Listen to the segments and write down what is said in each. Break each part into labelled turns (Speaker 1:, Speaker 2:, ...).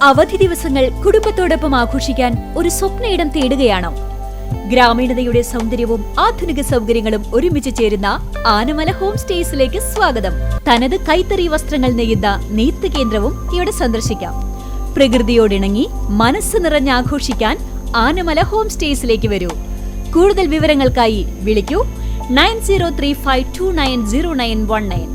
Speaker 1: അവധി ദിവസങ്ങൾ കുടുംബത്തോടൊപ്പം ആഘോഷിക്കാൻ ഒരു സ്വപ്നയിടം തേടുകയാണോ? ഗ്രാമീണതയുടെ സൗന്ദര്യവും ആധുനിക സൗകര്യങ്ങളും ഒരുമിച്ച് ചേരുന്ന ആനമല ഹോം സ്റ്റേസിലേക്ക് സ്വാഗതം. തനത് കൈത്തറി വസ്ത്രങ്ങൾ നെയ്യുന്ന നെയ്ത്ത് കേന്ദ്രവും ഇവിടെ സന്ദർശിക്കാം. പ്രകൃതിയോടിണങ്ങി മനസ്സ് നിറഞ്ഞ് ആഘോഷിക്കാൻ ആനമല ഹോം സ്റ്റേസിലേക്ക് വരൂ. കൂടുതൽ വിവരങ്ങൾക്കായി വിളിക്കൂ 9035290919.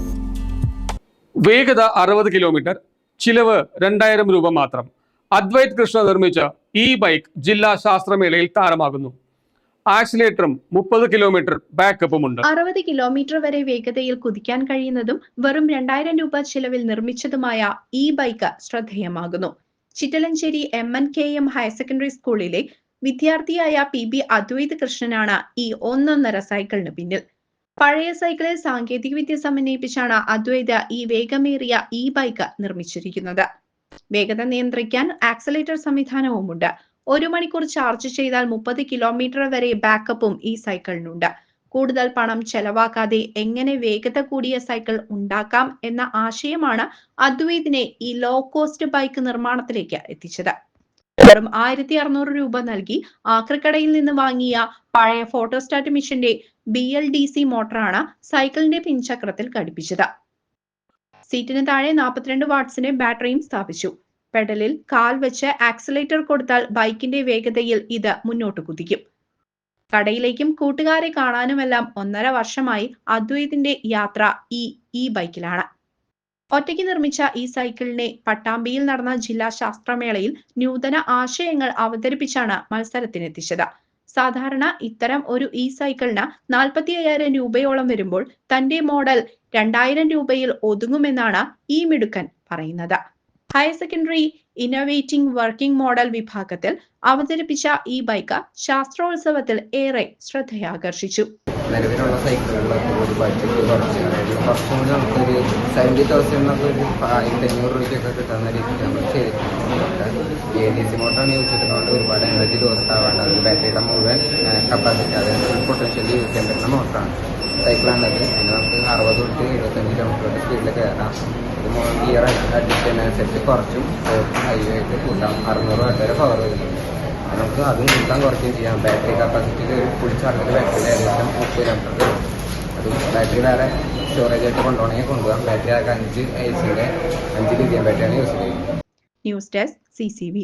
Speaker 2: വേഗത 60 കിലോമീറ്റർ, ചിലവ് 2000 രൂപ മാത്രം. അദ്വൈത് കൃഷ്ണ നിർമ്മിച്ച ഈ ബൈക്ക് ജില്ലാ ശാസ്ത്രമേളയിൽ താരമാകുന്നു. ആക്സിലേറ്ററും 30 കിലോമീറ്റർ ബാക്കപ്പും ഉണ്ട്.
Speaker 3: 60 കിലോമീറ്റർ വരെ വേഗതയിൽ കുതിക്കാൻ കഴിയുന്നതും വെറും 2000 രൂപ ചിലവിൽ നിർമ്മിച്ചതുമായ ഈ ബൈക്ക് ശ്രദ്ധേയമാകുന്നു. ചിറ്റലഞ്ചേരി MNKM ഹയർ സെക്കൻഡറി സ്കൂളിലെ വിദ്യാർത്ഥിയായ PB അദ്വൈത് കൃഷ്ണനാണ് ഈ ഒന്നൊന്നര സൈക്കിളിന് പിന്നിൽ. പഴയ സൈക്കിളിൽ സാങ്കേതികവിദ്യ സമന്വയിപ്പിച്ചാണ് അദ്വൈത് ഈ വേഗമേറിയ ഈ ബൈക്ക് നിർമ്മിച്ചിരിക്കുന്നത്. വേഗത നിയന്ത്രിക്കാൻ ആക്സിലേറ്റർ സംവിധാനവുമുണ്ട്. 1 മണിക്കൂർ ചാർജ് ചെയ്താൽ 30 കിലോമീറ്റർ വരെ ബാക്കപ്പും ഈ സൈക്കിളിനുണ്ട്. കൂടുതൽ പണം ചെലവാക്കാതെ എങ്ങനെ വേഗത കൂടിയ സൈക്കിൾ ഉണ്ടാക്കാം എന്ന ആശയമാണ് അദ്വൈതിനെ ഈ ലോ കോസ്റ്റ് ബൈക്ക് നിർമ്മാണത്തിലേക്ക് എത്തിച്ചത്. വെറും 1600 രൂപ നൽകി ആക്രിക്കടയിൽ നിന്ന് വാങ്ങിയ പഴയ ഫോട്ടോസ്റ്റാറ്റ് മിഷന്റെ BLDC മോട്ടറാണ് സൈക്കിളിന്റെ പിൻചക്രത്തിൽ ഘടിപ്പിച്ചത്. സീറ്റിന് താഴെ 42 വാട്ട്സിന്റെ ബാറ്ററിയും സ്ഥാപിച്ചു. പെഡലിൽ കാൽ വെച്ച് ആക്സിലേറ്റർ കൊടുത്താൽ ബൈക്കിന്റെ വേഗതയിൽ ഇത് മുന്നോട്ട് കുതിക്കും. കടയിലേക്കും കൂട്ടുകാരെ കാണാനുമെല്ലാം 1.5 വർഷമായി അദ്വൈതിന്റെ യാത്ര ഈ ബൈക്കിലാണ്. ഒറ്റയ്ക്ക് നിർമ്മിച്ച ഈ സൈക്കിളിനെ പട്ടാമ്പിയിൽ നടന്ന ജില്ലാ ശാസ്ത്രമേളയിൽ നൂതന ആശയങ്ങൾ അവതരിപ്പിച്ചാണ് മത്സരത്തിനെത്തിച്ചത്. സാധാരണ ഇത്തരം ഒരു സൈക്കിളിന് 45,000 രൂപയോളം വരുമ്പോൾ തന്റെ മോഡൽ 2000 രൂപയിൽ ഒതുങ്ങുമെന്നാണ് ഈ മിടുക്കൻ പറയുന്നത്. Higher secondary innovating working model വിഭാഗത്തിൽ അവതരിപ്പിച്ച ഈ ബൈക്ക് ശാസ്ത്രോത്സവത്തിൽ ഏറെ ശ്രദ്ധയാകർഷിച്ചു.
Speaker 4: നിലവിലുള്ള സൈക്കിളുകളൊക്കെ ഒരു ബഡ്ജറ്റ് കുറച്ച് കുറച്ചും കൂടി നമുക്കൊരു 70,000 എന്നൊക്കെ ഒരു 1500 രൂപയ്ക്കൊക്കെ കിട്ടുന്ന രീതിക്ക് നമ്മൾ ചെയ്തിട്ടുണ്ട്. ADC മോട്ടറാണ് യൂസ് ചെയ്തിട്ടുകൊണ്ട് ഒരുപാട് എനർജി ലോസ് ആവാണ്ട് അത് ബാറ്ററിയുടെ മുഴുവൻ കപ്പാസിറ്റി അതായത് പൊട്ടൻഷ്യലി യൂസ് ചെയ്യാൻ പറ്റുന്ന മോട്ടറാണ് സൈക്കിളാണത്. അതിന് നമുക്ക് 60 തൊട്ട് 75 കിലോമീറ്റർ സ്പീഡിൽ കയറാം. ഇത് ഗിയർ അഡ്ജസ്റ്റ് ചെയ്യുന്നതനുസരിച്ച് കുറച്ചും ഹൈവേ ആയിട്ട് കൂട്ടാം. 600 വാട്ട് വരെ പവർ വരുന്നുണ്ട്. നമുക്ക് അതും കൂട്ടാൻ കുറച്ചും ചെയ്യാം. ബാറ്ററി കപ്പാസിറ്റിയിൽ ഒരു ഫുൾ ചാർജർ ബാറ്ററിയിൽ ഏകദേശം 30 കിലോമീറ്റർ വരും. അതും ബാറ്ററി വേറെ സ്റ്റോറേജ് ആയിട്ട് കൊണ്ടുപോകണമെങ്കിൽ കൊണ്ടുപോകാം. ബാറ്ററി ആകെ 5 ലിഥിയം ബാറ്ററിയാണ് യൂസ് ചെയ്യുന്നത്.
Speaker 3: News desk CCV.